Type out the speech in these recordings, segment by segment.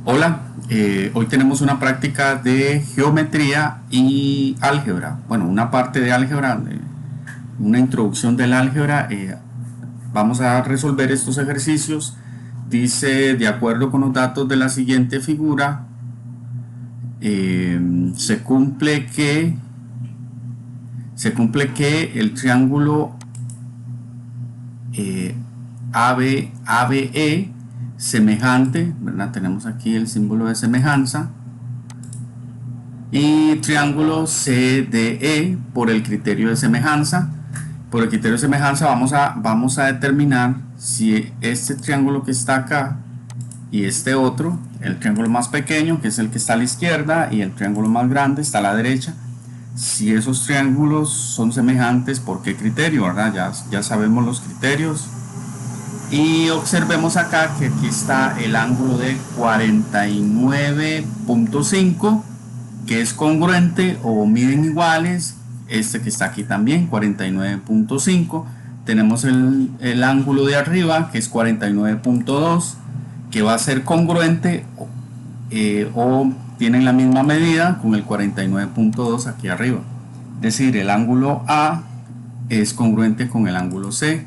Hola, hoy tenemos una práctica de geometría y álgebra. Bueno, una parte de álgebra, una introducción del álgebra. Vamos a resolver estos ejercicios. Dice, de acuerdo con los datos de la siguiente figura, se cumple que el triángulo eh, ABE semejante, ¿verdad? Tenemos aquí el símbolo de semejanza, y triángulo CDE por el criterio de semejanza. Por el criterio de semejanza vamos a determinar si este triángulo que está acá y este otro, el triángulo más pequeño, que es el que está a la izquierda, y el triángulo más grande está a la derecha, si esos triángulos son semejantes. ¿Por qué criterio? ¿Verdad? Ya sabemos los criterios. Y observemos acá que aquí está el ángulo de 49.5, que es congruente o miden iguales. Este que está aquí también, 49.5. Tenemos el ángulo de arriba, que es 49.2, que va a ser congruente o tienen la misma medida con el 49.2 aquí arriba. Es decir, el ángulo A es congruente con el ángulo C,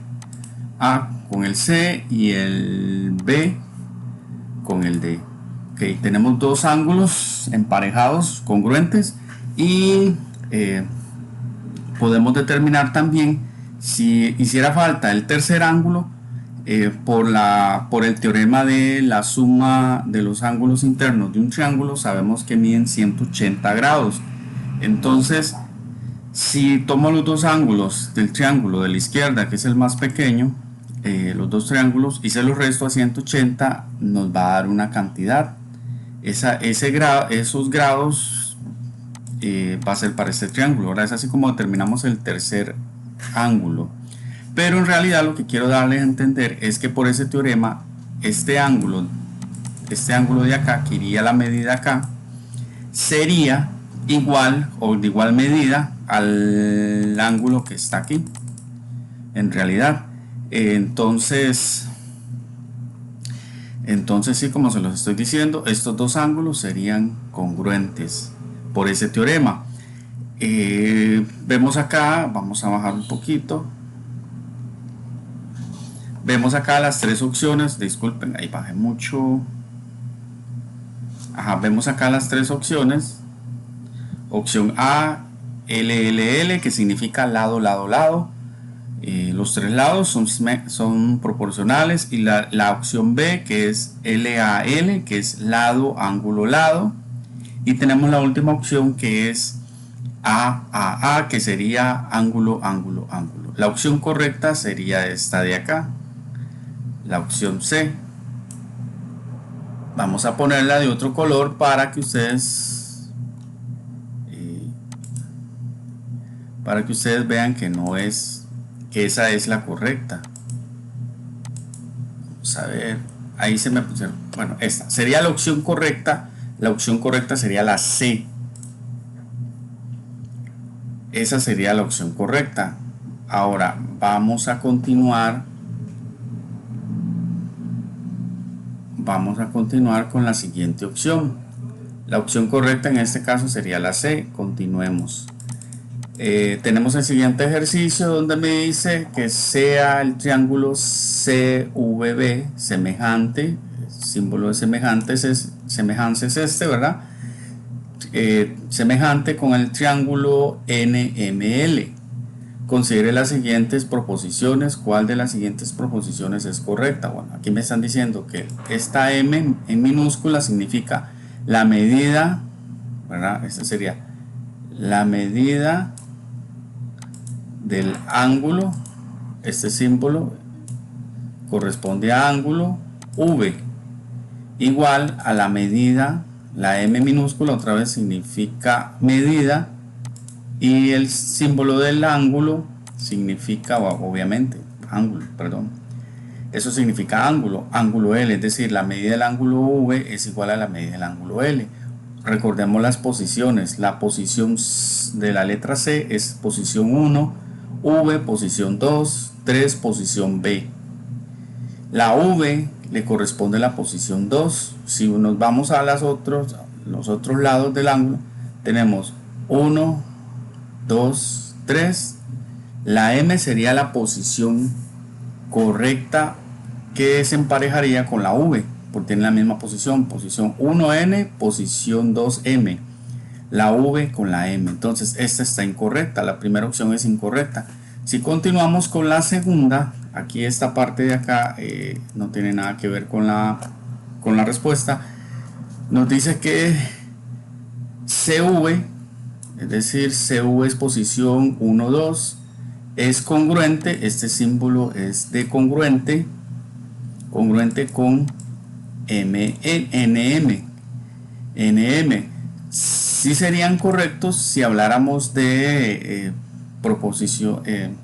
A con el C y el B con el D. Okay, tenemos dos ángulos emparejados, congruentes, y podemos determinar también, si hiciera falta el tercer ángulo, por el teorema de la suma de los ángulos internos de un triángulo, sabemos que miden 180 grados. Entonces, si tomo los dos ángulos del triángulo de la izquierda, que es el más pequeño, los dos triángulos, y se los resto a 180, nos va a dar una cantidad. Esos grados va a ser para este triángulo. Ahora es así como determinamos el tercer ángulo. Pero en realidad lo que quiero darles a entender es que por ese teorema, este ángulo de acá, que iría a la medida acá, sería igual o de igual medida al ángulo que está aquí. En realidad, entonces sí, como se los estoy diciendo, estos dos ángulos serían congruentes por ese teorema. Vemos acá, vamos a bajar un poquito. Vemos acá las tres opciones. Disculpen, ahí bajé mucho. Vemos acá las tres opciones. Opción A, LLL, que significa lado, lado, lado. Los tres lados son proporcionales. Y la opción B, que es LAL, que es lado, ángulo, lado. Y tenemos la última opción, que es AAA, que sería ángulo, ángulo, ángulo. La opción correcta sería esta de acá, la opción C. Vamos a ponerla de otro color para que ustedes vean que no es, que esa es la correcta. Vamos a ver, ahí se me pusieron, bueno, esta sería la opción correcta. La opción correcta sería la C. Esa sería la opción correcta. Ahora vamos a continuar con la siguiente opción. La opción correcta en este caso sería la C. Continuemos. Tenemos el siguiente ejercicio donde me dice que sea el triángulo CVB semejante. El símbolo de semejanza es este, ¿verdad? Semejante con el triángulo NML. Considere las siguientes proposiciones. ¿Cuál de las siguientes proposiciones es correcta? Bueno, aquí me están diciendo que esta M en minúscula significa la medida, ¿verdad? Esta sería la medida del ángulo. Este símbolo corresponde a ángulo V, igual a la medida, la M minúscula otra vez significa medida, y el símbolo del ángulo significa, obviamente, ángulo, perdón. Eso significa ángulo, ángulo L, es decir, la medida del ángulo V es igual a la medida del ángulo L. Recordemos las posiciones. La posición de la letra C es posición 1, V, posición 2, 3, posición B. La V, le corresponde la posición 2. Si nos vamos a los otros lados del ángulo, tenemos 1, 2, 3. La M sería la posición correcta que se emparejaría con la V, porque tiene la misma posición 1N, posición 2M, la V con la M. Entonces esta está incorrecta, la primera opción es incorrecta. Si continuamos con la segunda, aquí esta parte de acá no tiene nada que ver con la respuesta. Nos dice que CV, es decir, CV es posición 1, 2, es congruente, este símbolo es de congruente con NM. Sí serían correctos si habláramos de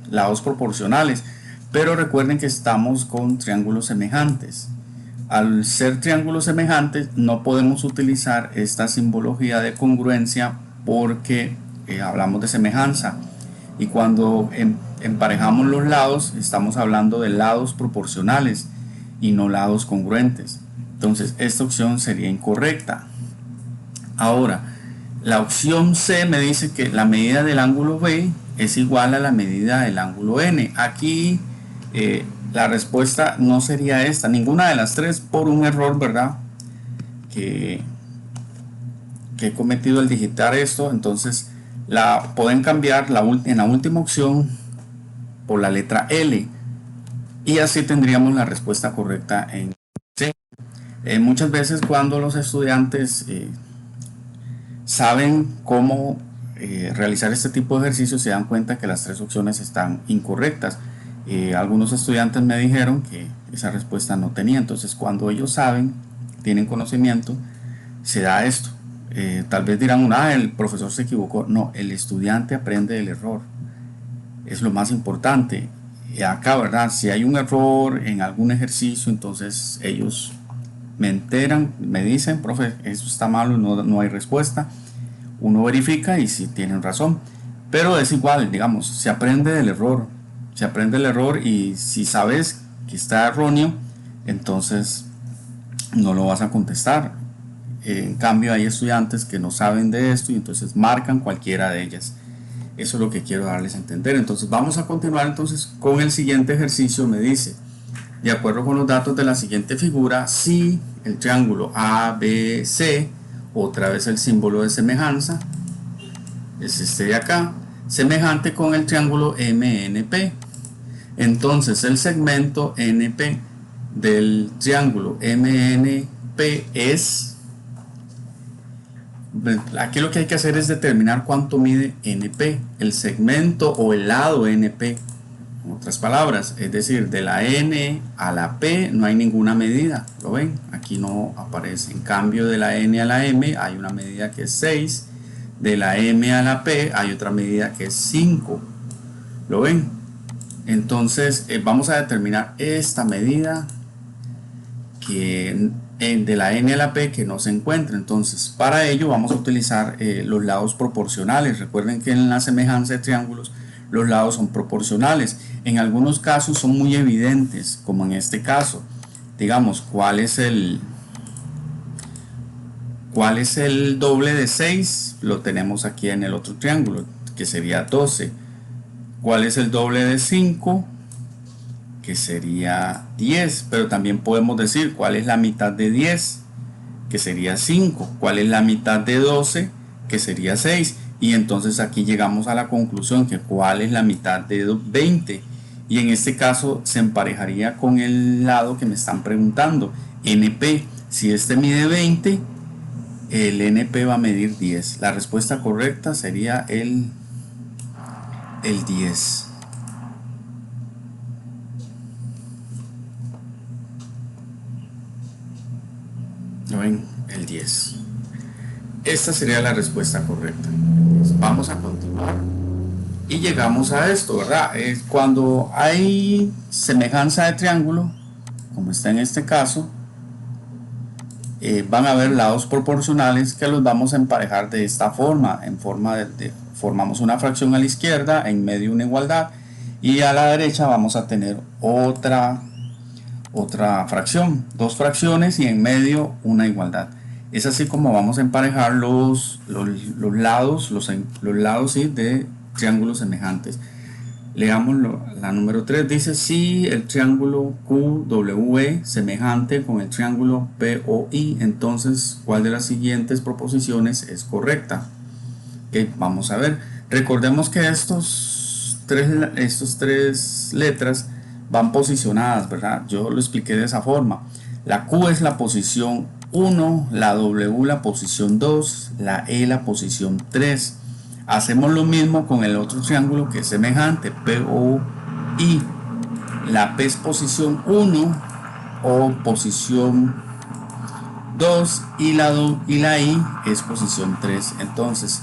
lados proporcionales, pero recuerden que estamos con triángulos semejantes. Al ser triángulos semejantes no podemos utilizar esta simbología de congruencia porque hablamos de semejanza, y cuando emparejamos los lados estamos hablando de lados proporcionales y no lados congruentes. Entonces esta opción sería incorrecta. Ahora, la opción C me dice que la medida del ángulo B es igual a la medida del ángulo N. Aquí la respuesta no sería esta, ninguna de las tres, por un error, ¿verdad? Que he cometido al digitar esto. Entonces la pueden cambiar en la última opción por la letra L, y así tendríamos la respuesta correcta en C. Muchas veces cuando los estudiantes saben cómo realizar este tipo de ejercicios, se dan cuenta que las tres opciones están incorrectas. Algunos estudiantes me dijeron que esa respuesta no tenía. Entonces cuando ellos saben, tienen conocimiento, se da esto. Tal vez dirán, el profesor se equivocó. No, el estudiante aprende del error, es lo más importante. Acá, ¿verdad? Si hay un error en algún ejercicio, entonces ellos me enteran, me dicen, profe, eso está malo, no hay respuesta. Uno verifica y si tienen razón, pero es igual, digamos, se aprende del error, y si sabes que está erróneo, entonces no lo vas a contestar. En cambio hay estudiantes que no saben de esto y entonces marcan cualquiera de ellas. Eso es lo que quiero darles a entender. Entonces vamos a continuar entonces con el siguiente ejercicio. Me dice, de acuerdo con los datos de la siguiente figura, si el triángulo ABC, otra vez el símbolo de semejanza, es este de acá, semejante con el triángulo MNP, entonces el segmento NP del triángulo MNP es, aquí lo que hay que hacer es determinar cuánto mide NP, el segmento o el lado NP, en otras palabras, es decir, de la N a la P no hay ninguna medida, ¿lo ven? Aquí no aparece. En cambio, de la N a la M hay una medida que es 6, de la M a la P hay otra medida que es 5, ¿lo ven? Entonces vamos a determinar esta medida que de la N a la P que no se encuentra. Entonces para ello vamos a utilizar los lados proporcionales. Recuerden que en la semejanza de triángulos los lados son proporcionales. En algunos casos son muy evidentes, como en este caso. Digamos, ¿cuál es el doble de 6? Lo tenemos aquí en el otro triángulo, que sería 12. ¿Cuál es el doble de 5? Que sería 10. Pero también podemos decir cuál es la mitad de 10, que sería 5. ¿Cuál es la mitad de 12? Que sería 6. Y entonces aquí llegamos a la conclusión que cuál es la mitad de 20. Y en este caso se emparejaría con el lado que me están preguntando, NP. Si este mide 20, el NP va a medir 10. La respuesta correcta sería el 10. ¿Lo ven? El 10. Esta sería la respuesta correcta. Vamos a continuar y llegamos a esto, ¿verdad? Cuando hay semejanza de triángulo, como está en este caso, van a haber lados proporcionales que los vamos a emparejar de esta forma, formamos una fracción a la izquierda, en medio una igualdad, y a la derecha vamos a tener otra otra fracción, dos fracciones y en medio una igualdad. Es así como vamos a emparejar los lados, los lados ¿sí? de triángulos semejantes. Leamos la número 3, dice si el triángulo QWE semejante con el triángulo POI, entonces ¿cuál de las siguientes proposiciones es correcta? Okay, vamos a ver. Recordemos que estos tres letras van posicionadas, ¿verdad? Yo lo expliqué de esa forma. La Q es la posición 1, la W la posición 2, la E la posición 3. Hacemos lo mismo con el otro triángulo que es semejante, POI. La P es posición 1 o posición 2 y la I es posición 3. Entonces,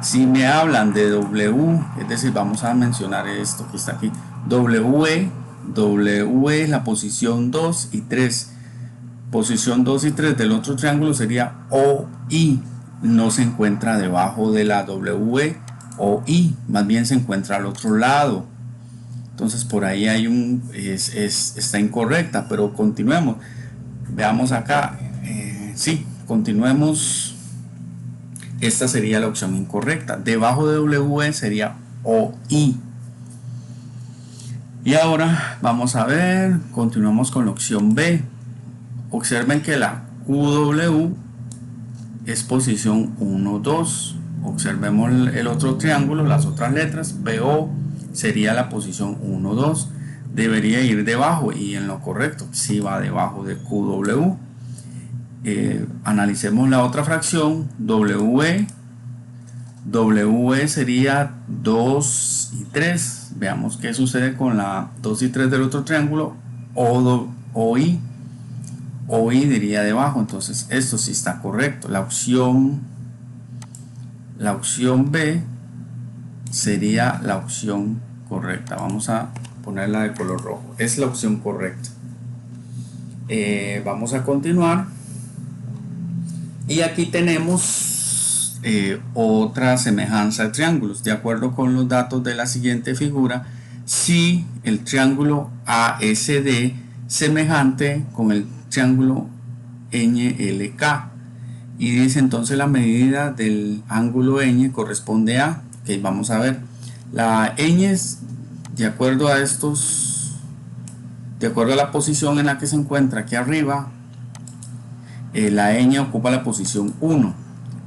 si me hablan de W, es decir, vamos a mencionar esto que está aquí, W es la posición 2 y 3. Posición 2 y 3 del otro triángulo sería OI. No se encuentra debajo de la W o I, más bien se encuentra al otro lado. Entonces por ahí hay está incorrecta, pero continuemos. Veamos acá, sí, continuemos. Esta sería la opción incorrecta. Debajo de W sería OI. Y ahora vamos a ver, continuamos con la opción B. Observen que la QW es posición 1, 2. Observemos el otro triángulo, las otras letras. BO sería la posición 1, 2. Debería ir debajo y en lo correcto, si va debajo de QW. Analicemos la otra fracción, WE. WE sería 2 y 3. Veamos qué sucede con la 2 y 3 del otro triángulo. OI. OI diría debajo, entonces esto sí está correcto. La opción B sería la opción correcta. Vamos a ponerla de color rojo. Es la opción correcta. Vamos a continuar. Y aquí tenemos otra semejanza de triángulos. De acuerdo con los datos de la siguiente figura, si el triángulo ASD semejante con el triángulo NLK, y dice entonces la medida del ángulo ñ corresponde a, ok, vamos a ver, la ñ es de acuerdo a la posición en la que se encuentra aquí arriba, la ñ ocupa la posición 1,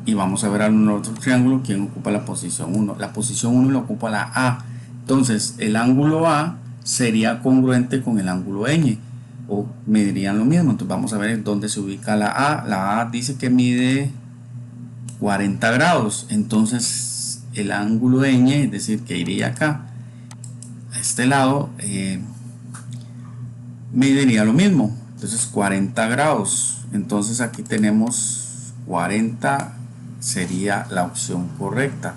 y vamos a ver en otro triángulo quién ocupa la posición 1. La posición 1 la ocupa la A, entonces el ángulo A sería congruente con el ángulo ñ, o medirían lo mismo. Entonces vamos a ver dónde se ubica la A. La A dice que mide 40 grados, entonces el ángulo ñ, es decir, que iría acá a este lado, mediría lo mismo, entonces 40 grados. Entonces aquí tenemos 40, sería la opción correcta.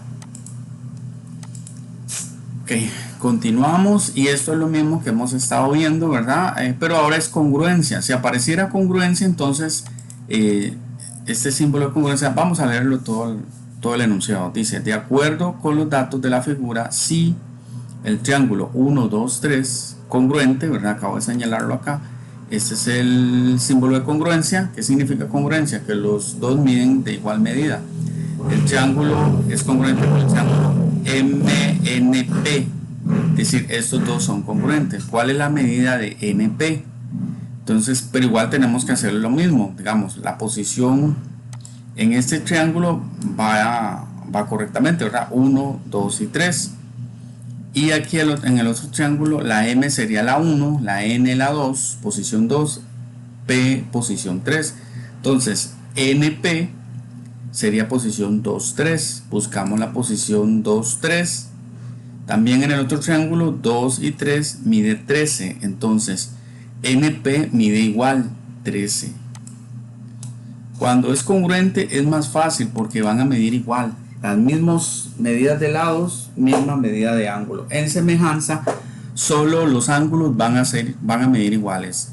Ok, continuamos, y esto es lo mismo que hemos estado viendo, ¿verdad? Pero ahora es congruencia. Si apareciera congruencia, entonces este símbolo de congruencia, vamos a leerlo todo el enunciado. Dice, de acuerdo con los datos de la figura, si el triángulo 1, 2, 3 congruente, ¿verdad? Acabo de señalarlo acá. Este es el símbolo de congruencia. ¿Qué significa congruencia? Que los dos miden de igual medida. El triángulo es congruente con el triángulo MNP, es decir, estos dos son congruentes. ¿Cuál es la medida de NP? Entonces, pero igual tenemos que hacer lo mismo. Digamos, la posición en este triángulo va correctamente, ¿verdad? 1, 2 y 3. Y aquí en el otro triángulo, la M sería la 1, la N la 2, posición 2, P posición 3. Entonces, NP sería posición 2, 3. Buscamos la posición 2, 3. También en el otro triángulo 2 y 3 mide 13. Entonces NP mide igual 13. Cuando es congruente es más fácil porque van a medir igual. Las mismas medidas de lados, misma medida de ángulo. En semejanza, solo los ángulos van a medir iguales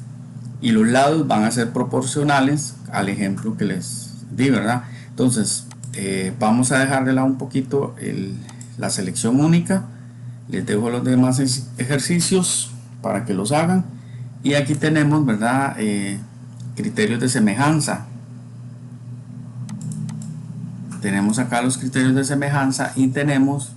y los lados van a ser proporcionales al ejemplo que les di, ¿verdad? Entonces vamos a dejar de lado un poquito la selección única. Les dejo los demás ejercicios para que los hagan Y aquí tenemos, ¿verdad? Criterios de semejanza. Tenemos acá los criterios de semejanza y tenemos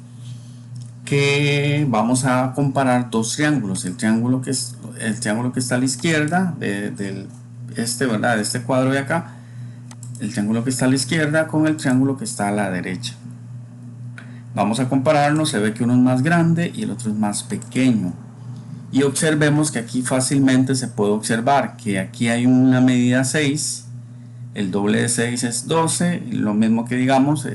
que vamos a comparar dos triángulos. El triángulo que está a la izquierda ¿verdad? De este cuadro de acá. El triángulo que está a la izquierda con el triángulo que está a la derecha. Vamos a compararlos. Se ve que uno es más grande y el otro es más pequeño. Y observemos que aquí fácilmente se puede observar que aquí hay una medida 6, el doble de 6 es 12, lo mismo que digamos,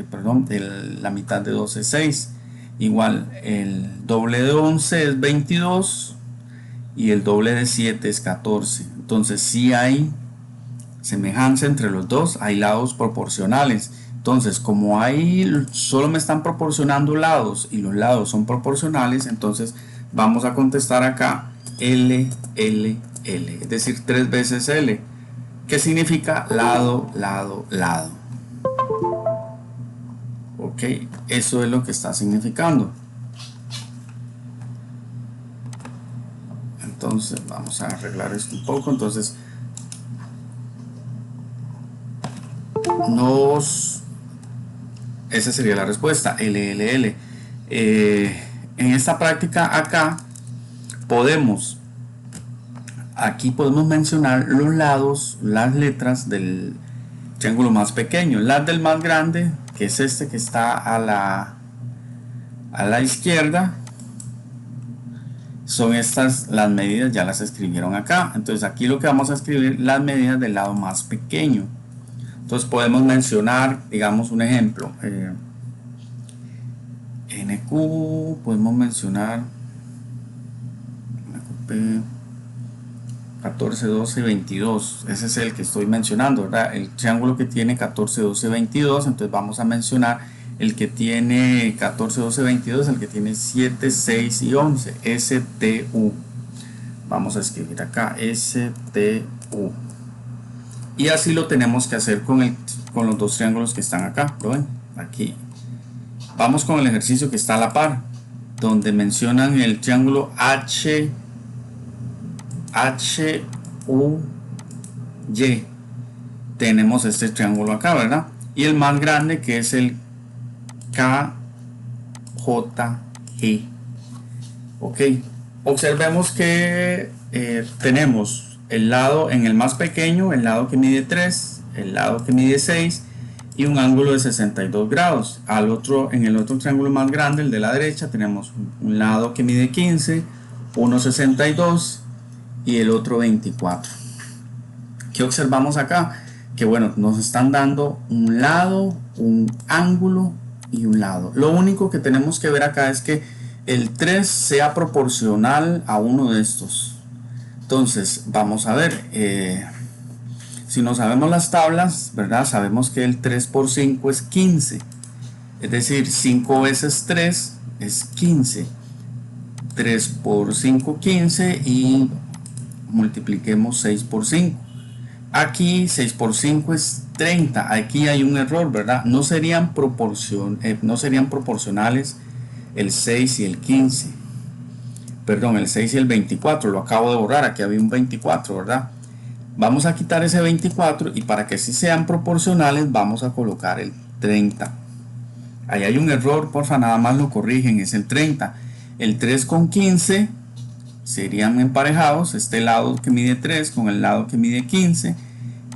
la mitad de 12 es 6, igual el doble de 11 es 22 y el doble de 7 es 14. Entonces si hay semejanza entre los dos, hay lados proporcionales. Entonces como ahí solo me están proporcionando lados y los lados son proporcionales, entonces vamos a contestar acá L, L, L, es decir, 3 veces L, que significa lado, lado, lado. Ok, eso es lo que está significando. Entonces vamos a arreglar esto un poco. Entonces esa sería la respuesta, L, L, L. En esta práctica acá aquí podemos mencionar los lados, las letras del triángulo más pequeño. Las del más grande, que es este que está a la izquierda, son estas las medidas, ya las escribieron acá. Entonces aquí lo que vamos a escribir las medidas del lado más pequeño. Entonces podemos mencionar, digamos un ejemplo, NQ, podemos mencionar 14, 12, 22, ese es el que estoy mencionando, ¿verdad? El triángulo que tiene 14, 12, 22, entonces vamos a mencionar el que tiene 14, 12, 22, el que tiene 7, 6 y 11, STU. Vamos a escribir acá STU. Y así lo tenemos que hacer con los dos triángulos que están acá, ¿lo ven? Aquí. Vamos con el ejercicio que está a la par, donde mencionan el triángulo HUY. Tenemos este triángulo acá, ¿verdad? Y el más grande, que es el KJG. Ok, observemos que tenemos el lado en el más pequeño, el lado que mide 3, el lado que mide 6 y un ángulo de 62 grados. En el otro triángulo más grande, el de la derecha, tenemos un lado que mide 15, uno 62 y el otro 24. ¿Qué observamos acá? Que bueno, nos están dando un lado, un ángulo y un lado. Lo único que tenemos que ver acá es que el 3 sea proporcional a uno de estos. Entonces vamos a ver, si no sabemos las tablas, ¿verdad? Sabemos que el 3 por 5 es 15, es decir, 5 veces 3 es 15, 3 por 5 15 y multipliquemos 6 por 5. Aquí 6 por 5 es 30, aquí hay un error, ¿verdad? No serían proporcionales el 6 y el 15. Perdón, el 6 y el 24, lo acabo de borrar, aquí había un 24, ¿verdad? Vamos a quitar ese 24 y para que sí sean proporcionales vamos a colocar el 30. Ahí hay un error, porfa, nada más lo corrigen, es el 30. El 3 con 15 serían emparejados, este lado que mide 3 con el lado que mide 15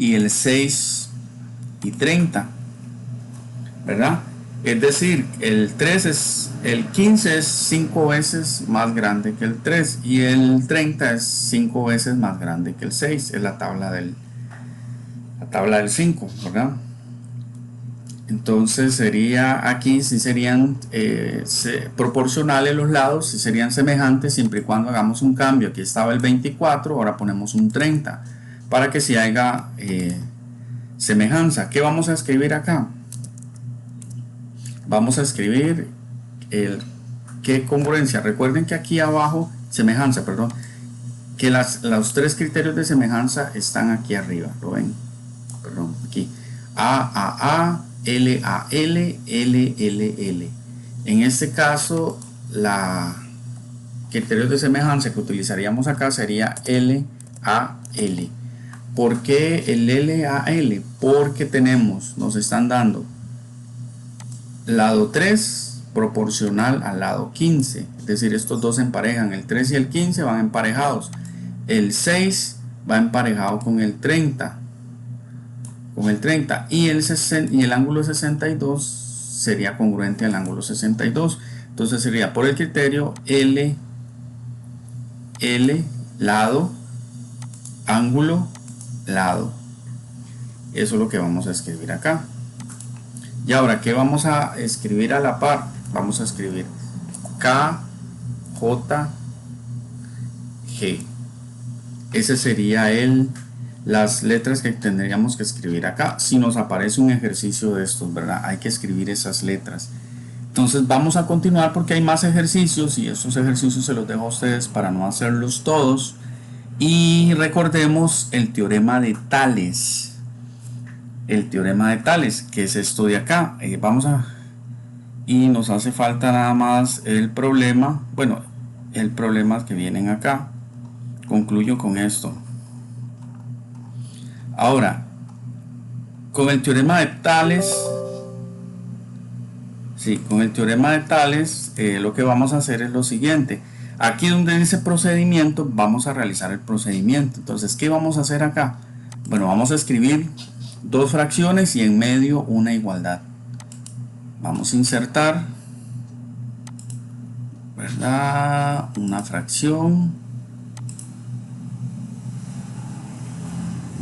y el 6 y 30, ¿verdad? Es decir, el 15 es 5 veces más grande que el 3 y el 30 es 5 veces más grande que el 6. Es la tabla del 5, ¿verdad? Entonces sería aquí, si serían proporcionales los lados, si serían semejantes siempre y cuando hagamos un cambio. Aquí estaba el 24, ahora ponemos un 30 para que si haya semejanza. ¿Qué vamos a escribir acá? Vamos a escribir qué congruencia. Recuerden que aquí abajo, semejanza, perdón, que los tres criterios de semejanza están aquí arriba, ¿lo ven? Perdón, aquí. A, L, A, L, L, L, L. En este caso, la criterios de semejanza que utilizaríamos acá sería L, a L. ¿Por qué el L a L? Porque nos están dando lado 3 proporcional al lado 15, es decir, estos dos se emparejan, el 3 y el 15 van emparejados, el 6 va emparejado con el 30, y el ángulo 62 sería congruente al ángulo 62. Entonces sería por el criterio L, lado, ángulo, lado. Eso es lo que vamos a escribir acá. Y ahora, ¿qué vamos a escribir a la par? Vamos a escribir K, J, G. Ese sería las letras que tendríamos que escribir acá. Si nos aparece un ejercicio de estos, ¿verdad? Hay que escribir esas letras. Entonces vamos a continuar porque hay más ejercicios y estos ejercicios se los dejo a ustedes para no hacerlos todos. Y recordemos el teorema de Tales. El teorema de Tales, que es esto de acá. Y nos hace falta nada más el problema. Bueno, el problema que vienen acá. Concluyo con esto. Ahora, con el teorema de Tales, lo que vamos a hacer es lo siguiente. Aquí donde dice procedimiento, vamos a realizar el procedimiento. Entonces, ¿qué vamos a hacer acá? Bueno, vamos a escribir dos fracciones y en medio una igualdad. Vamos a insertar, ¿verdad?, una fracción.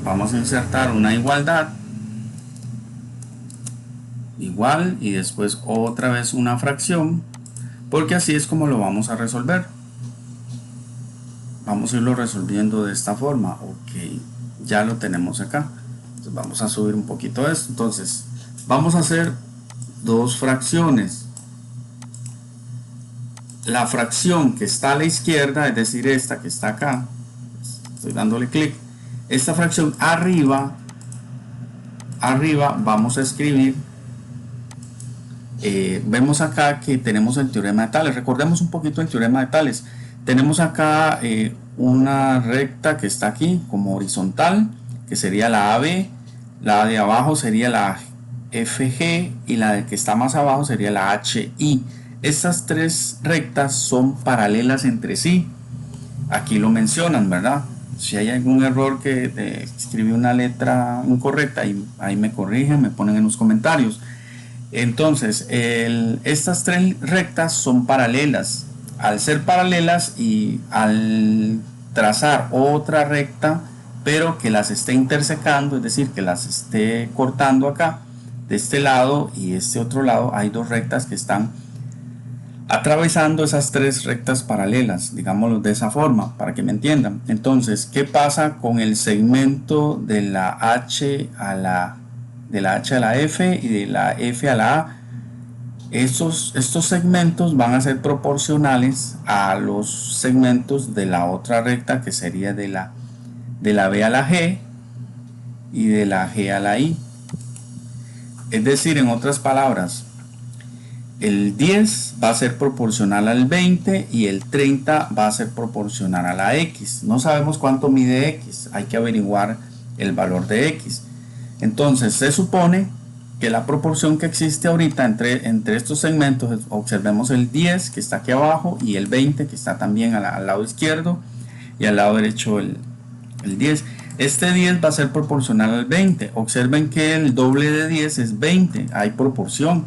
Vamos a insertar una igualdad, igual, y después otra vez una fracción, porque así es como lo vamos a resolver. Vamos a irlo resolviendo de esta forma. Ok, ya lo tenemos acá. Entonces vamos a subir un poquito esto. Entonces vamos a hacer dos fracciones. La fracción que está a la izquierda, es decir, esta que está acá, estoy dándole clic. Esta fracción arriba vamos a escribir, vemos acá que tenemos el teorema de Tales. Recordemos un poquito el teorema de Tales. Tenemos acá una recta que está aquí como horizontal, que sería la AB, la de abajo sería la FG y la de que está más abajo sería la HI. Estas tres rectas son paralelas entre sí. Aquí lo mencionan, ¿verdad? Si hay algún error que escribí una letra incorrecta, ahí me corrigen, me ponen en los comentarios. Entonces, estas tres rectas son paralelas. Al ser paralelas y al trazar otra recta, pero que las esté intersecando, es decir, que las esté cortando acá, de este lado y este otro lado, hay dos rectas que están atravesando esas tres rectas paralelas, digámoslo de esa forma, para que me entiendan. Entonces, ¿qué pasa con el segmento de la H a la F y de la F a la A? Estos segmentos van a ser proporcionales a los segmentos de la otra recta, que sería de la B a la G y de la G a la I. Es decir, en otras palabras, el 10 va a ser proporcional al 20 y el 30 va a ser proporcional a la X. No sabemos cuánto mide X, hay que averiguar el valor de X. Entonces se supone que la proporción que existe ahorita entre estos segmentos, observemos el 10 que está aquí abajo y el 20 que está también al lado izquierdo, y al lado derecho el 10. Este 10 va a ser proporcional al 20. Observen que el doble de 10 es 20, hay proporción.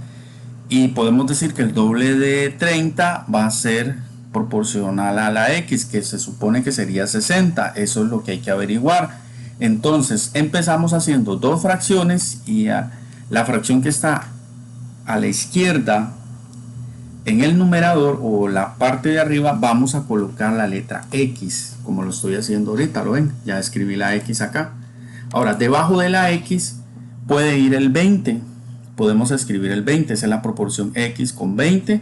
Y podemos decir que el doble de 30 va a ser proporcional a la X, que se supone que sería 60. Eso es lo que hay que averiguar. Entonces empezamos haciendo dos fracciones y la fracción que está a la izquierda en el numerador o la parte de arriba vamos a colocar la letra X, como lo estoy haciendo ahorita. ¿Lo ven? Ya escribí la X acá. Ahora debajo de la X puede ir el 20. Podemos escribir el 20, esa es la proporción X con 20.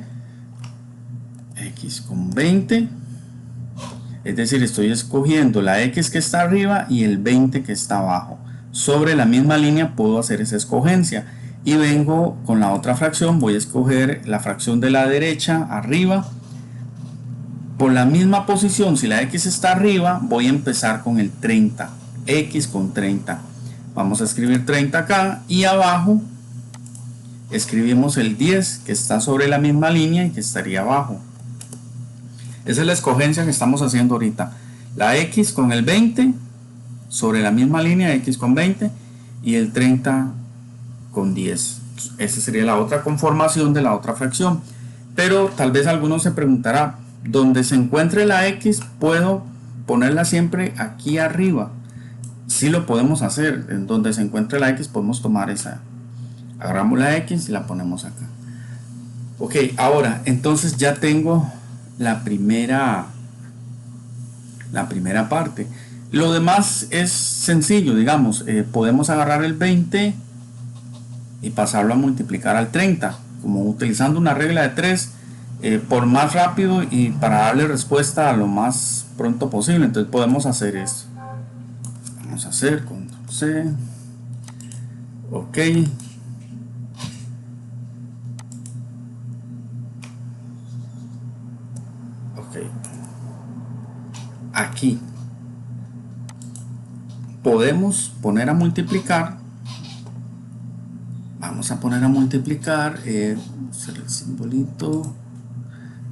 X con 20. Es decir, estoy escogiendo la X que está arriba y el 20 que está abajo. Sobre la misma línea puedo hacer esa escogencia. Y vengo con la otra fracción, voy a escoger la fracción de la derecha arriba. Por la misma posición, si la X está arriba, voy a empezar con el 30. X con 30. Vamos a escribir 30 acá y abajo escribimos el 10 que está sobre la misma línea y que estaría abajo. Esa es la escogencia que estamos haciendo ahorita. La X con el 20 sobre la misma línea, X con 20, y el 30 con 10. Esa sería la otra conformación de la otra fracción. Pero tal vez alguno se preguntará, donde se encuentre la X, ¿puedo ponerla siempre aquí arriba? Sí lo podemos hacer. En donde se encuentre la X podemos tomar esa. Agarramos la X y la ponemos acá. Ok, ahora entonces ya tengo la primera parte. Lo demás es sencillo, digamos, podemos agarrar el 20 y pasarlo a multiplicar al 30, como utilizando una regla de 3, por más rápido y para darle respuesta a lo más pronto posible. Entonces podemos hacer esto. Vamos a hacer Ctrl C. Ok. Aquí podemos poner a multiplicar. Vamos a poner a multiplicar el simbolito.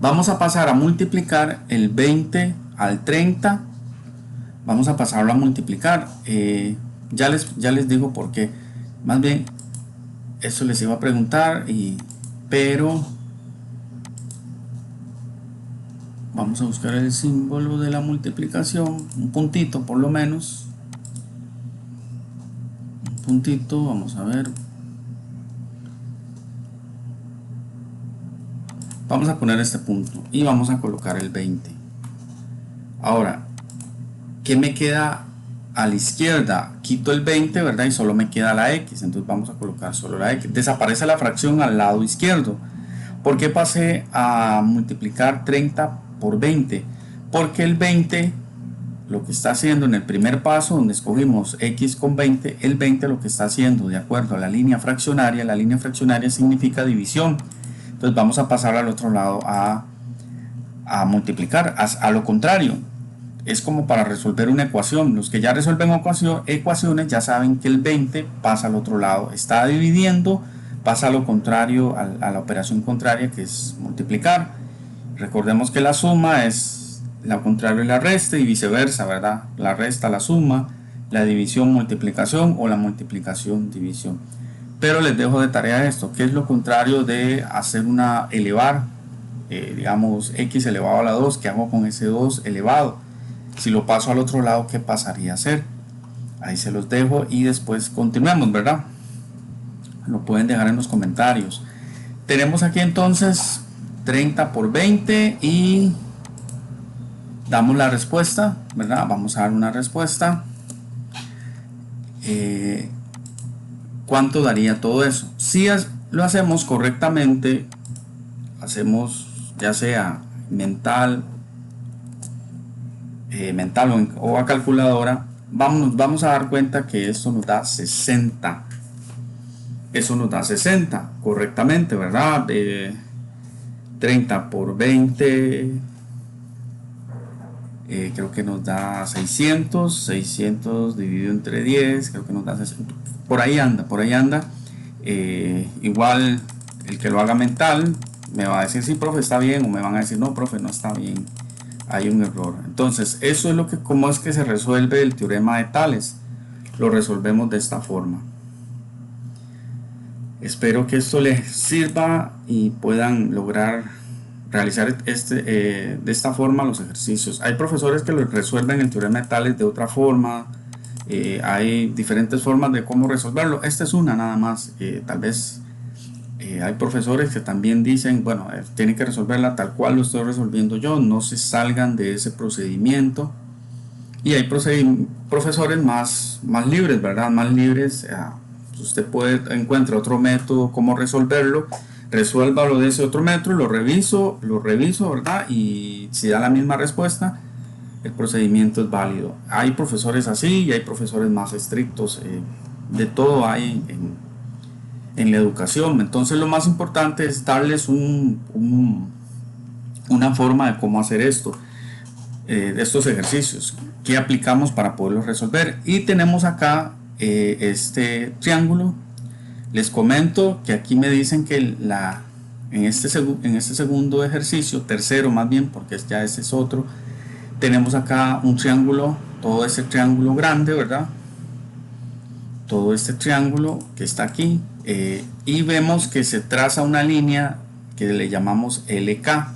Vamos a pasar a multiplicar el 20 al 30. Vamos a pasarlo a multiplicar. Ya les digo por qué. Más bien, eso les iba a preguntar, pero vamos a buscar el símbolo de la multiplicación, un puntito por lo menos. Un puntito, vamos a ver. Vamos a poner este punto y vamos a colocar el 20. Ahora, ¿qué me queda a la izquierda? Quito el 20, ¿verdad? Y solo me queda la X. Entonces vamos a colocar solo la X. Desaparece la fracción al lado izquierdo. ¿Por qué pasé a multiplicar 30 por 20? Porque el 20 lo que está haciendo en el primer paso, donde escogimos X con 20, el 20 lo que está haciendo, de acuerdo a la línea fraccionaria significa división. Entonces vamos a pasar al otro lado a multiplicar, a lo contrario. Es como para resolver una ecuación. Los que ya resuelven ecuaciones ya saben que el 20 pasa al otro lado, está dividiendo, pasa a lo contrario, a la operación contraria, que es multiplicar. Recordemos que la suma es lo contrario de la resta y viceversa, ¿verdad? La resta, la suma, la división, multiplicación, o la multiplicación, división. Pero les dejo de tarea esto. ¿Qué es lo contrario de hacer una elevar? Digamos, x elevado a la 2. ¿Qué hago con ese 2 elevado? Si lo paso al otro lado, ¿qué pasaría a hacer? Ahí se los dejo y después continuamos, ¿verdad? Lo pueden dejar en los comentarios. Tenemos aquí entonces 30 por 20 y damos la respuesta, ¿verdad? Vamos a dar una respuesta. ¿Cuánto daría todo eso? Si lo hacemos correctamente, hacemos ya sea mental o a calculadora, vamos a dar cuenta que esto nos da 60. Eso nos da 60 correctamente, ¿verdad? 30 por 20, creo que nos da 600 dividido entre 10, creo que nos da 60. Por ahí anda. Igual el que lo haga mental me va a decir sí, profe, está bien, o me van a decir no, profe, no está bien, hay un error. Entonces eso es cómo es que se resuelve el teorema de Tales. Lo resolvemos de esta forma. Espero que esto les sirva y puedan lograr realizar de esta forma los ejercicios. Hay profesores que lo resuelven el teorema de Tales de otra forma. Hay diferentes formas de cómo resolverlo. Esta es una nada más. Tal vez hay profesores que también dicen, bueno, tienen que resolverla tal cual lo estoy resolviendo yo, no se salgan de ese procedimiento. Y hay profesores más libres, ¿verdad? Más libres. Usted encuentra otro método cómo resolverlo, resuélvalo de ese otro método, lo reviso, ¿verdad? Y si da la misma respuesta, el procedimiento es válido. Hay profesores así y hay profesores más estrictos. De todo hay en la educación. Entonces lo más importante es darles un una forma de cómo hacer esto, de estos ejercicios que aplicamos para poderlos resolver. Y tenemos acá este triángulo. Les comento que aquí me dicen que en este segundo ejercicio, tercero más bien, porque ya ese es otro, tenemos acá un triángulo, todo este triángulo grande, ¿verdad? Todo este triángulo que está aquí, y vemos que se traza una línea que le llamamos LK.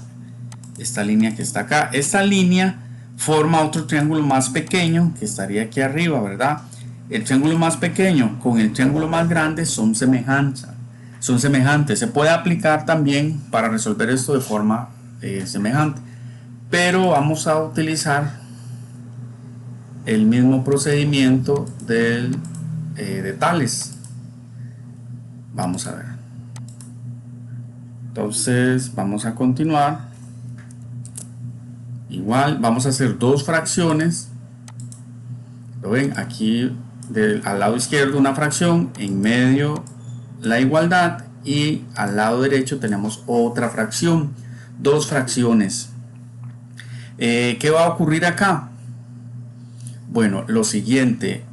Esta línea que está acá, esta línea forma otro triángulo más pequeño que estaría aquí arriba, ¿verdad? El triángulo más pequeño con el triángulo más grande son semejantes. Se puede aplicar también para resolver esto de forma semejante, pero vamos a utilizar el mismo procedimiento de Tales. Vamos a ver. Entonces vamos a continuar. Igual vamos a hacer dos fracciones. ¿Lo ven? Aquí al lado izquierdo una fracción, en medio la igualdad, y al lado derecho tenemos otra fracción, dos fracciones. ¿Qué va a ocurrir acá? Bueno, lo siguiente,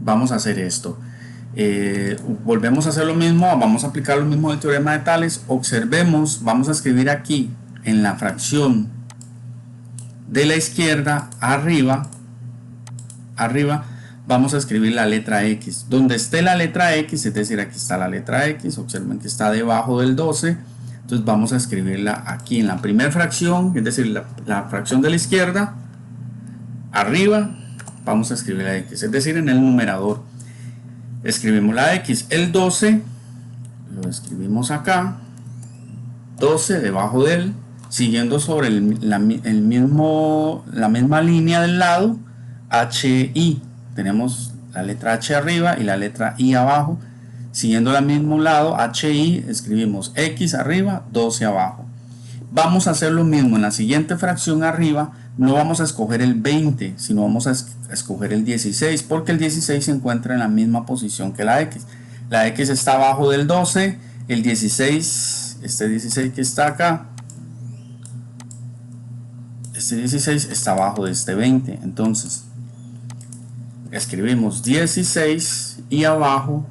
vamos a hacer esto. Volvemos a hacer lo mismo, vamos a aplicar lo mismo del teorema de Tales. Observemos, vamos a escribir aquí en la fracción de la izquierda arriba vamos a escribir la letra X. Donde esté la letra X, es decir, aquí está la letra X, observen que está debajo del 12, entonces vamos a escribirla aquí en la primera fracción, es decir, la fracción de la izquierda, arriba, vamos a escribir la X, es decir, en el numerador. Escribimos la X, el 12, lo escribimos acá, 12 debajo de él, siguiendo sobre la misma línea del lado, HI, tenemos la letra H arriba y la letra I abajo, siguiendo al mismo lado, HI, escribimos X arriba, 12 abajo. Vamos a hacer lo mismo en la siguiente fracción arriba, no vamos a escoger el 20, sino vamos a escoger el 16, porque el 16 se encuentra en la misma posición que la X. La X está abajo del 12, el 16, este 16 que está acá, este 16 está abajo de este 20, entonces escribimos 16 y abajo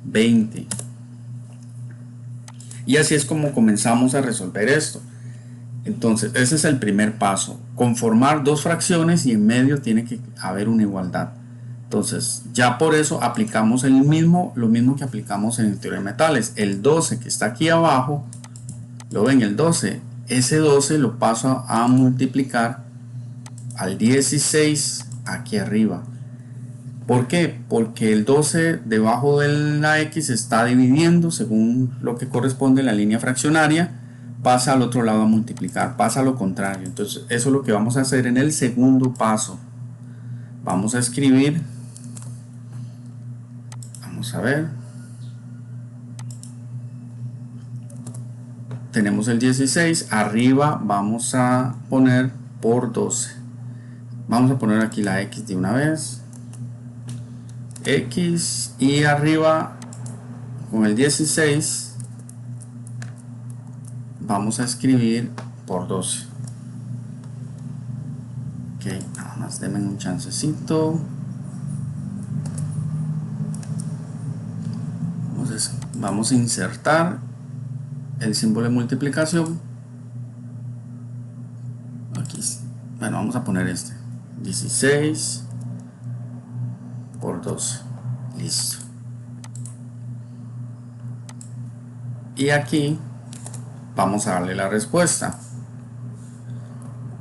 20. Y así es como comenzamos a resolver esto. Entonces ese es el primer paso, conformar dos fracciones y en medio tiene que haber una igualdad. Entonces ya por eso aplicamos lo mismo que aplicamos en el teorema de Tales. El 12 que está aquí abajo, lo ven, el 12, ese 12 lo paso a multiplicar al 16 aquí arriba. ¿Por qué? Porque el 12 debajo de la X está dividiendo según lo que corresponde a la línea fraccionaria, pasa al otro lado a multiplicar, pasa a lo contrario. Entonces eso es lo que vamos a hacer en el segundo paso. Vamos a escribir, vamos a ver, tenemos el 16, arriba vamos a poner por 12. Vamos a poner aquí la X de una vez, X, y arriba con el 16 vamos a escribir por 12. Ok, nada más denme un chancecito. Vamos a insertar el símbolo de multiplicación aquí. Bueno, vamos a poner este 16 por 12, listo. Y aquí vamos a darle la respuesta.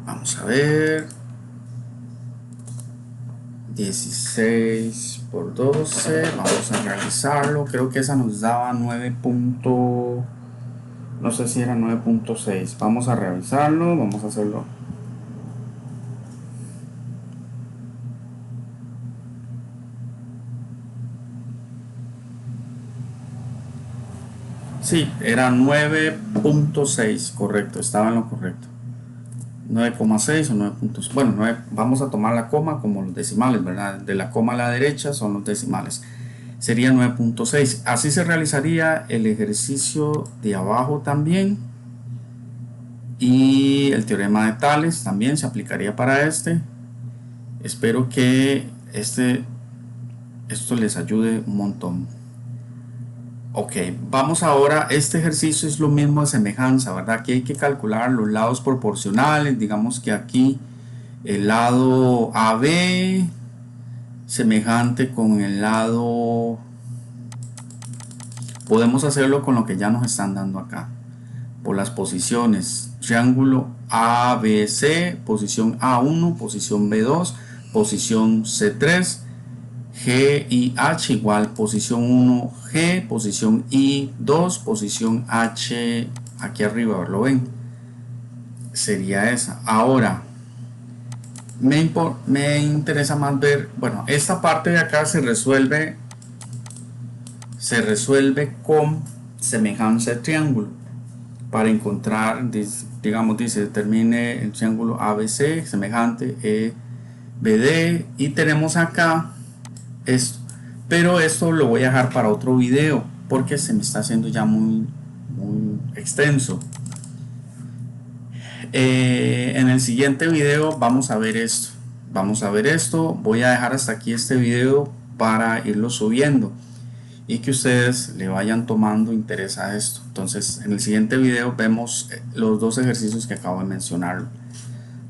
Vamos a ver, 16 por 12, vamos a realizarlo. Creo que esa nos daba 9. No sé si era 9.6. Vamos a revisarlo, vamos a hacerlo. Sí, era 9.6, correcto, estaba en lo correcto. 9,6 o 9. Bueno, 9, vamos a tomar la coma como los decimales, ¿verdad? De la coma a la derecha son los decimales. Sería 9.6. Así se realizaría el ejercicio de abajo también. y el teorema de Tales también se aplicaría para este. Espero que esto les ayude un montón. Ok, vamos ahora, este ejercicio es lo mismo de semejanza, ¿verdad? Aquí hay que calcular los lados proporcionales, digamos que aquí el lado AB semejante con el lado, podemos hacerlo con lo que ya nos están dando acá, por las posiciones, triángulo ABC, posición A1, posición B2, posición C3, G y H igual posición 1 G, posición I 2, posición H aquí arriba, ¿lo ven? Sería esa. Ahora me interesa más ver, bueno, esta parte de acá se resuelve con semejanza de triángulo para encontrar, digamos, dice determine el triángulo ABC semejante EBD y tenemos acá esto, pero esto lo voy a dejar para otro video porque se me está haciendo ya muy extenso. En el siguiente video vamos a ver esto, voy a dejar hasta aquí este video para irlo subiendo y que ustedes le vayan tomando interés a esto. Entonces en el siguiente video vemos los dos ejercicios que acabo de mencionar.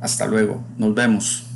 Hasta luego, nos vemos.